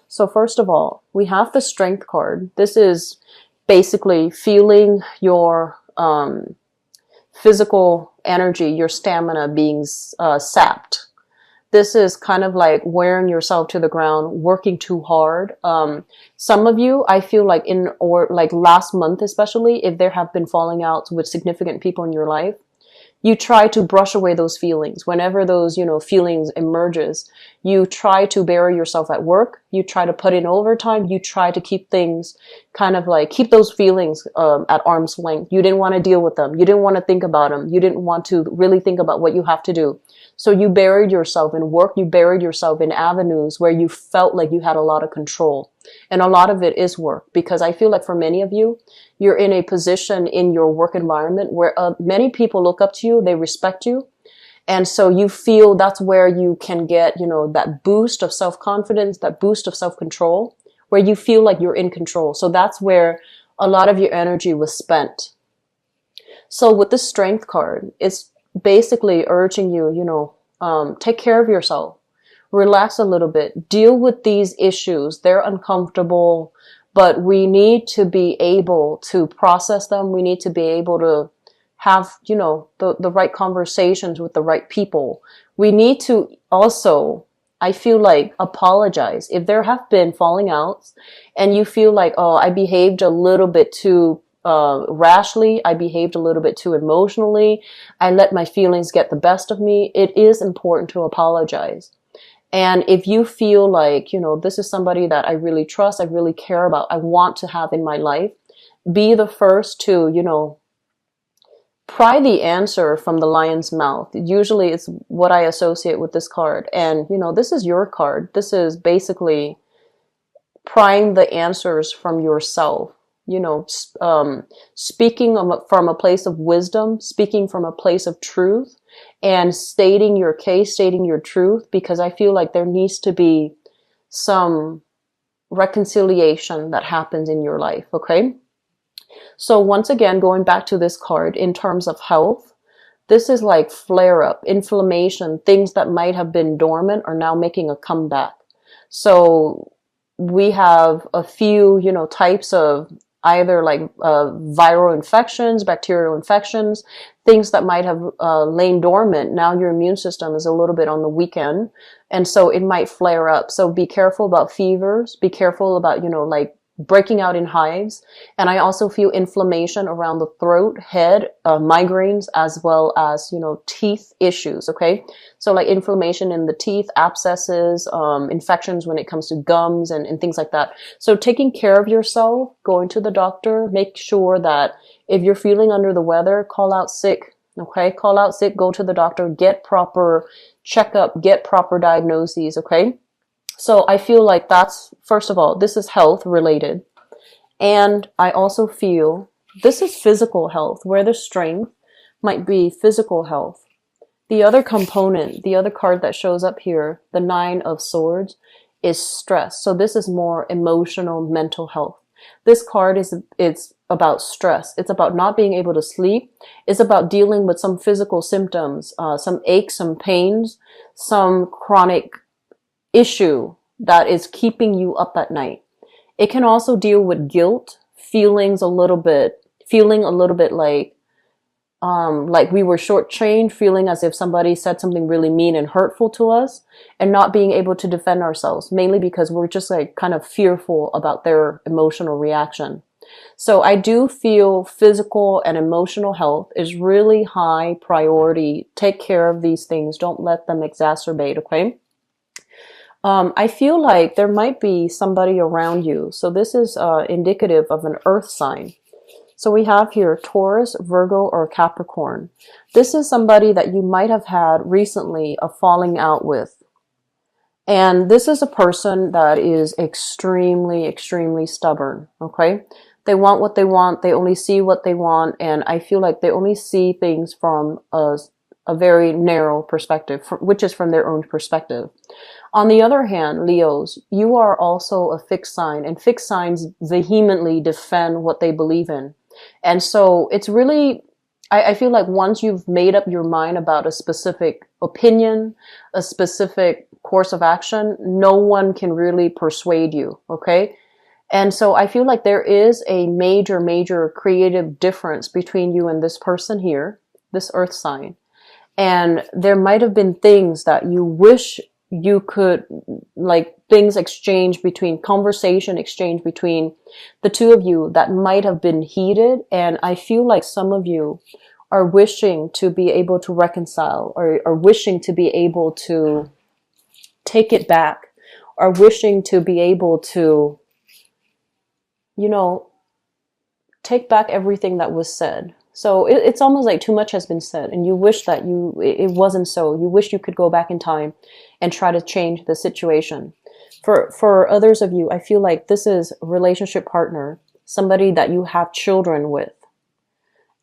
So first of all, we have the Strength card. This is basically feeling your physical energy, your stamina being sapped. This is kind of like wearing yourself to the ground, working too hard. Some of you, I feel like like last month especially, if there have been falling outs with significant people in your life, you try to brush away those feelings. Whenever those, feelings emerges, you try to bury yourself at work. You try to put in overtime. You try to keep things kind of like, keep those feelings at arm's length. You didn't want to deal with them. You didn't want to think about them. You didn't want to really think about what you have to do. So you buried yourself in work. You buried yourself in avenues where you felt like you had a lot of control. And a lot of it is work, because I feel like for many of you, you're in a position in your work environment where many people look up to you, they respect you. And so you feel that's where you can get, that boost of self-confidence, that boost of self-control, where you feel like you're in control. So that's where a lot of your energy was spent. So with the Strength card, it's basically urging you, take care of yourself. Relax a little bit. Deal with these issues. They're uncomfortable, but we need to be able to process them. We need to be able to have, the right conversations with the right people. We need to also, I feel like, apologize. If there have been falling outs and you feel like, oh, I behaved a little bit too rashly, I behaved a little bit too emotionally, I let my feelings get the best of me, it is important to apologize. And if you feel like, this is somebody that I really trust, I really care about, I want to have in my life, be the first to, pry the answer from the lion's mouth. Usually it's what I associate with this card. And, this is your card. This is basically prying the answers from yourself. Speaking from a place of wisdom, speaking from a place of truth, and stating your case, stating your truth, because I feel like there needs to be some reconciliation that happens in your life, okay? So once again, going back to this card, in terms of health, this is like flare-up, inflammation, things that might have been dormant are now making a comeback. So we have a few, types of either like viral infections, bacterial infections, things that might have lain dormant. Now your immune system is a little bit on the weekend, and so it might flare up. So be careful about fevers. Be careful about, like breaking out in hives. And I also feel inflammation around the throat, head, migraines, as well as, teeth issues. Okay. So like inflammation in the teeth, abscesses, infections when it comes to gums and things like that. So taking care of yourself, going to the doctor, make sure that if you're feeling under the weather, call out sick. Okay. Call out sick, go to the doctor, get proper checkup, get proper diagnoses. Okay. So I feel like that's, first of all, this is health related. And I also feel this is physical health, where the Strength might be physical health. The other component, the other card that shows up here, the Nine of Swords, is stress. So this is more emotional, mental health. This card it's about stress. It's about not being able to sleep. It's about dealing with some physical symptoms, some aches, some pains, some chronic issue that is keeping you up at night. It can also deal with guilt, feeling a little bit like we were shortchanged, feeling as if somebody said something really mean and hurtful to us, and not being able to defend ourselves, mainly because we're just like kind of fearful about their emotional reaction. So I do feel physical and emotional health is really high priority. Take care of these things. Don't let them exacerbate, okay? I feel like there might be somebody around you. So this is indicative of an earth sign. So we have here Taurus, Virgo, or Capricorn. This is somebody that you might have had recently a falling out with. And this is a person that is extremely, extremely stubborn, okay? They want what they want. They only see what they want. And I feel like they only see things from a very narrow perspective, which is from their own perspective. On the other hand, Leos, you are also a fixed sign, and fixed signs vehemently defend what they believe in. And so it's really I feel like once you've made up your mind about a specific opinion, a specific course of action, no one can really persuade you. Okay. And so I feel like there is a major, major creative difference between you and this person here, this earth sign. And there might have been things that you wish you could, like things exchange between conversation exchange between the two of you that might have been heated. And I feel like some of you are wishing to be able to reconcile, or wishing to be able to take it back, or wishing to be able to, you know, take back everything that was said. So it's almost like too much has been said, and you wish that it wasn't so. You wish you could go back in time and try to change the situation. For others of you, I feel like this is a relationship partner, somebody that you have children with.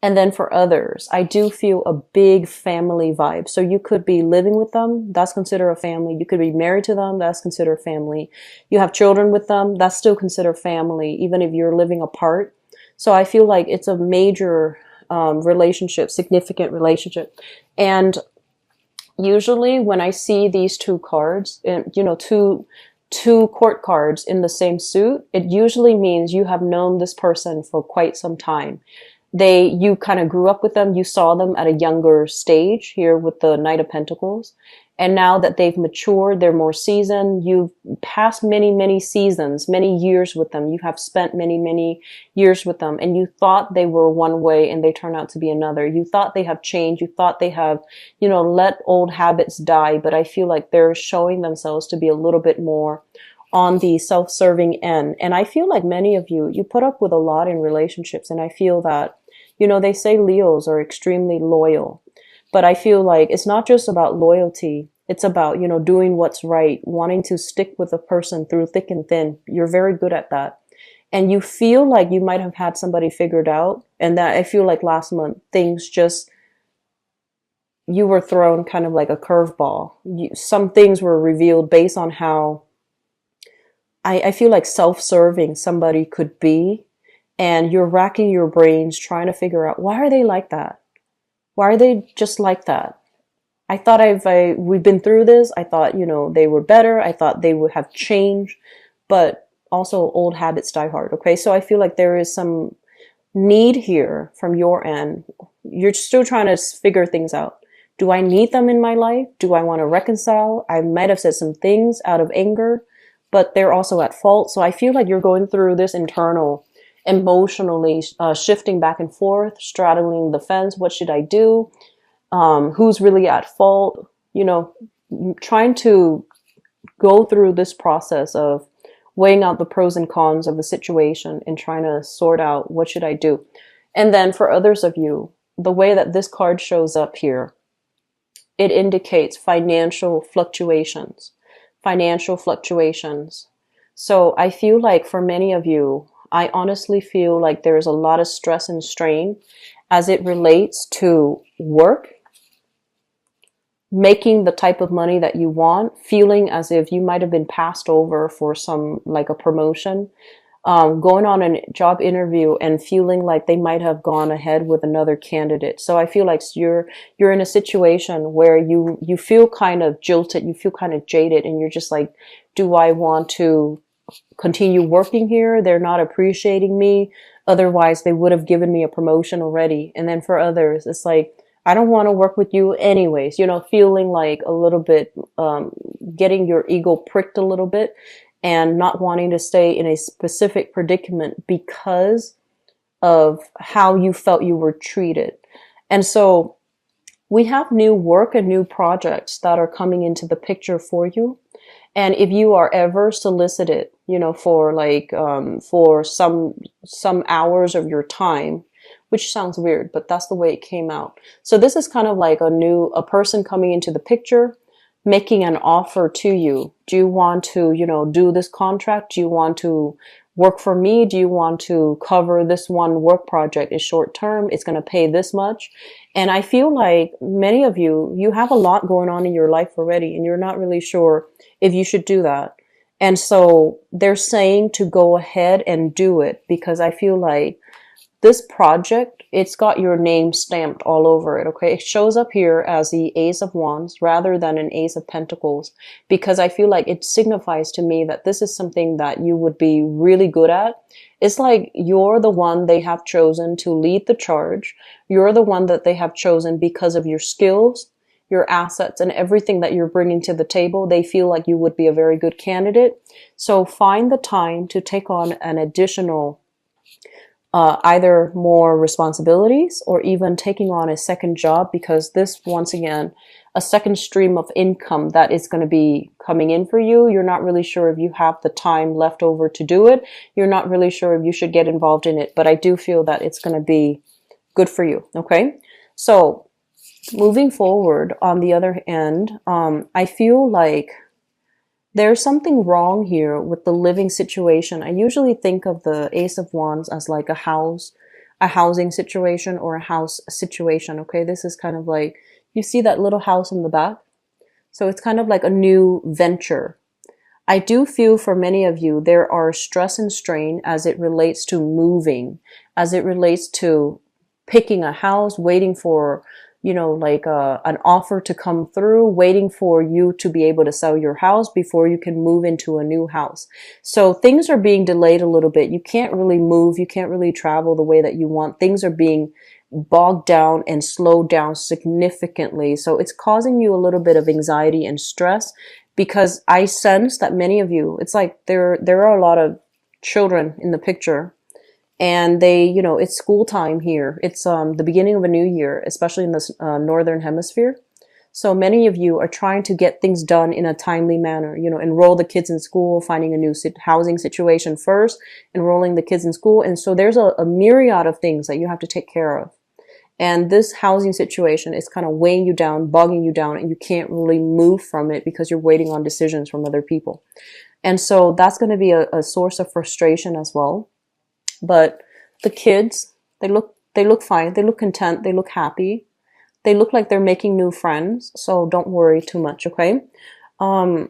And then for others, I do feel a big family vibe. So you could be living with them, that's considered a family. You could be married to them, that's considered family. You have children with them, that's still considered family, even if you're living apart. So I feel like it's a major relationship, significant relationship. And usually when I see these two cards, you know, two court cards in the same suit, it usually means you have known this person for quite some time. You kind of grew up with them, you saw them at a younger stage here with the Knight of Pentacles. And now that they've matured, they're more seasoned, you've passed many, many seasons, many years with them. You have spent many, many years with them, and you thought they were one way and they turn out to be another. You thought they have changed. You thought they have, you know, let old habits die. But I feel like they're showing themselves to be a little bit more on the self-serving end. And I feel like many of you put up with a lot in relationships. And I feel that, you know, they say Leos are extremely loyal. But I feel like it's not just about loyalty. It's about, you know, doing what's right, wanting to stick with a person through thick and thin. You're very good at that. And you feel like you might have had somebody figured out. And that I feel like last month, things just, you were thrown kind of like a curveball. Some things were revealed based on how I feel like self-serving somebody could be. And you're racking your brains trying to figure out, why are they like that? Why are they just like that? I thought we've been through this. I thought, you know, they were better. I thought they would have changed, but also old habits die hard. Okay. So I feel like there is some need here from your end. You're still trying to figure things out. Do I need them in my life? Do I want to reconcile? I might have said some things out of anger, but they're also at fault. So I feel like you're going through this internal emotionally shifting back and forth, straddling the fence. What should I do? Who's really at fault? You know, trying to go through this process of weighing out the pros and cons of the situation and trying to sort out what should I do. And then for others of you, the way that this card shows up here, it indicates financial fluctuations. Financial fluctuations. So I feel like for many of you, I honestly feel like there's a lot of stress and strain as it relates to work, making the type of money that you want, feeling as if you might have been passed over for some, like a promotion, going on a job interview and feeling like they might have gone ahead with another candidate. So I feel like you're in a situation where you feel kind of jilted, you feel kind of jaded, and you're just like, do I want to continue working here? They're not appreciating me. Otherwise, they would have given me a promotion already. And then for others, it's like, I don't want to work with you anyways, you know, feeling like a little bit, getting your ego pricked a little bit and not wanting to stay in a specific predicament because of how you felt you were treated. And so we have new work and new projects that are coming into the picture for you. And if you are ever solicited, you know, for like, for some hours of your time, which sounds weird, but that's the way it came out. So this is kind of like a person coming into the picture, making an offer to you. Do you want to, you know, do this contract? Do you want to work for me? Do you want to cover this one work project? It's short term. It's going to pay this much. And I feel like many of you have a lot going on in your life already, and you're not really sure if you should do that. And so they're saying to go ahead and do it, because I feel like this project, it's got your name stamped all over it, okay? It shows up here as the Ace of Wands rather than an Ace of Pentacles, because I feel like it signifies to me that this is something that you would be really good at. It's like you're the one they have chosen to lead the charge. You're the one that they have chosen because of your skills, your assets, and everything that you're bringing to the table. They feel like you would be a very good candidate. So find the time to take on an additional either more responsibilities or even taking on a second job, because this, once again, a second stream of income that is going to be coming in for you. You're not really sure if you have the time left over to do it. You're not really sure if you should get involved in it, but I do feel that it's going to be good for you. Okay. So moving forward, on the other end, I feel like there's something wrong here with the living situation. I usually think of the Ace of Wands as like a housing situation or a house situation. Okay, this is kind of like, you see that little house in the back? So it's kind of like a new venture. I do feel for many of you, there are stress and strain as it relates to moving, as it relates to picking a house, waiting for, you know, like an offer to come through, waiting for you to be able to sell your house before you can move into a new house. So things are being delayed a little bit. You can't really move. You can't really travel the way that you want. Things are being bogged down and slowed down significantly. So it's causing you a little bit of anxiety and stress, because I sense that many of you, it's like there are a lot of children in the picture. And they, you know, it's school time here. It's the beginning of a new year, especially in the northern hemisphere. So many of you are trying to get things done in a timely manner. You know, enroll the kids in school, finding a new housing situation first, enrolling the kids in school. And so there's a myriad of things that you have to take care of. And this housing situation is kind of weighing you down, bogging you down, and you can't really move from it because you're waiting on decisions from other people. And so that's going to be a source of frustration as well. But the kids, they look fine. They look content. They look happy. They look like they're making new friends. So don't worry too much, okay? The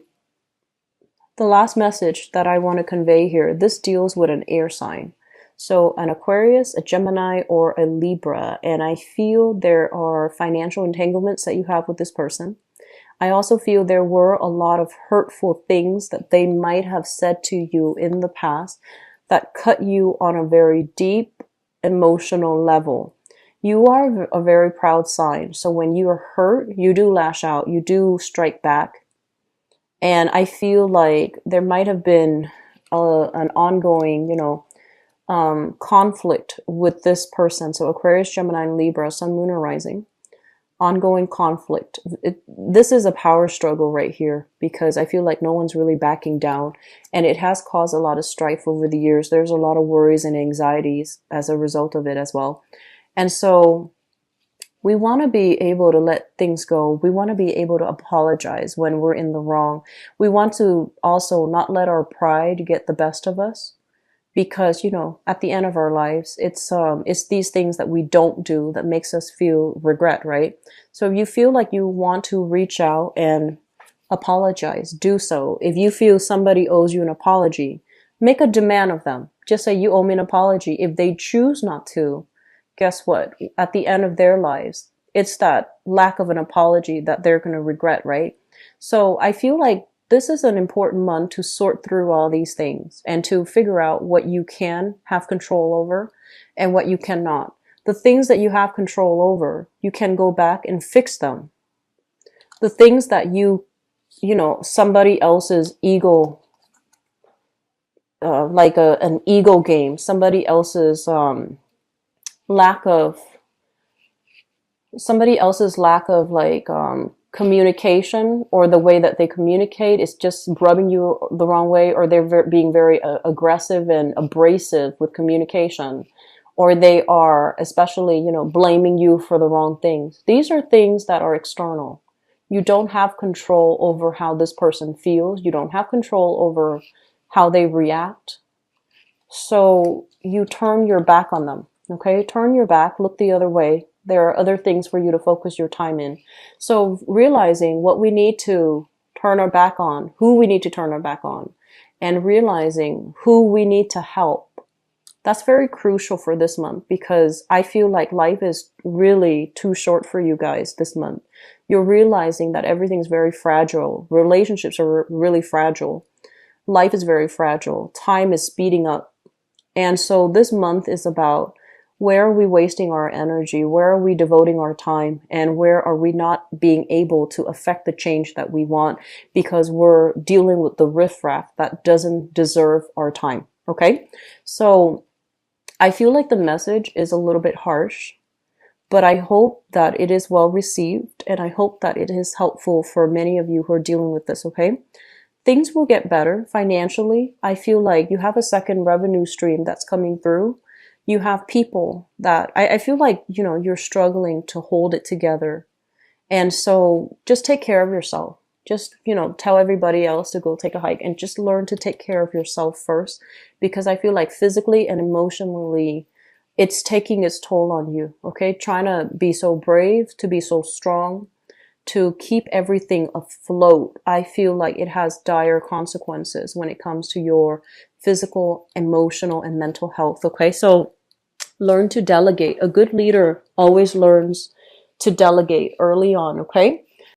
last message that I want to convey here, this deals with an air sign. So an Aquarius, a Gemini, or a Libra. And I feel there are financial entanglements that you have with this person. I also feel there were a lot of hurtful things that they might have said to you in the past that cut you on a very deep emotional level. You are a very proud sign. So when you are hurt, you do lash out, you do strike back. And I feel like there might have been an ongoing, you know, conflict with this person. So Aquarius, Gemini, and Libra, Sun, Moon, or Rising. Ongoing conflict. This is a power struggle right here, because I feel like no one's really backing down, and it has caused a lot of strife over the years. There's a lot of worries and anxieties as a result of it as well. And so we want to be able to let things go. We want to be able to apologize when we're in the wrong. We want to also not let our pride get the best of us. Because, you know, at the end of our lives, it's these things that we don't do that makes us feel regret, right? So if you feel like you want to reach out and apologize, do so. If you feel somebody owes you an apology, make a demand of them. Just say, you owe me an apology. If they choose not to, guess what? At the end of their lives, it's that lack of an apology that they're going to regret, right? So I feel like this is an important month to sort through all these things and to figure out what you can have control over and what you cannot. The things that you have control over, you can go back and fix them. The things that you know, somebody else's ego, like an ego game, somebody else's lack of like communication, or the way that they communicate is just rubbing you the wrong way, or they're being very aggressive and abrasive with communication, or they are especially, you know, blaming you for the wrong things. These are things that are external. You don't have control over how this person feels. You don't have control over how they react. So you turn your back on them, okay? Turn your back, look the other way. There are other things for you to focus your time in. So realizing what we need to turn our back on, who we need to turn our back on, and realizing who we need to help. That's very crucial for this month because I feel like life is really too short for you guys this month. You're realizing that everything's very fragile. Relationships are really fragile. Life is very fragile. Time is speeding up. And so this month is about where are we wasting our energy? Where are we devoting our time? And where are we not being able to affect the change that we want because we're dealing with the riffraff that doesn't deserve our time? Okay. So I feel like the message is a little bit harsh, but I hope that it is well received and I hope that it is helpful for many of you who are dealing with this. Okay. Things will get better financially. I feel like you have a second revenue stream that's coming through. You have people that I feel like, you're struggling to hold it together. And so just take care of yourself. Just, tell everybody else to go take a hike and just learn to take care of yourself first, because I feel like physically and emotionally, it's taking its toll on you. Okay. Trying to be so brave, to be so strong, to keep everything afloat. I feel like it has dire consequences when it comes to your physical, emotional, and mental health. Okay. So learn to delegate. A good leader always learns to delegate early on. Okay.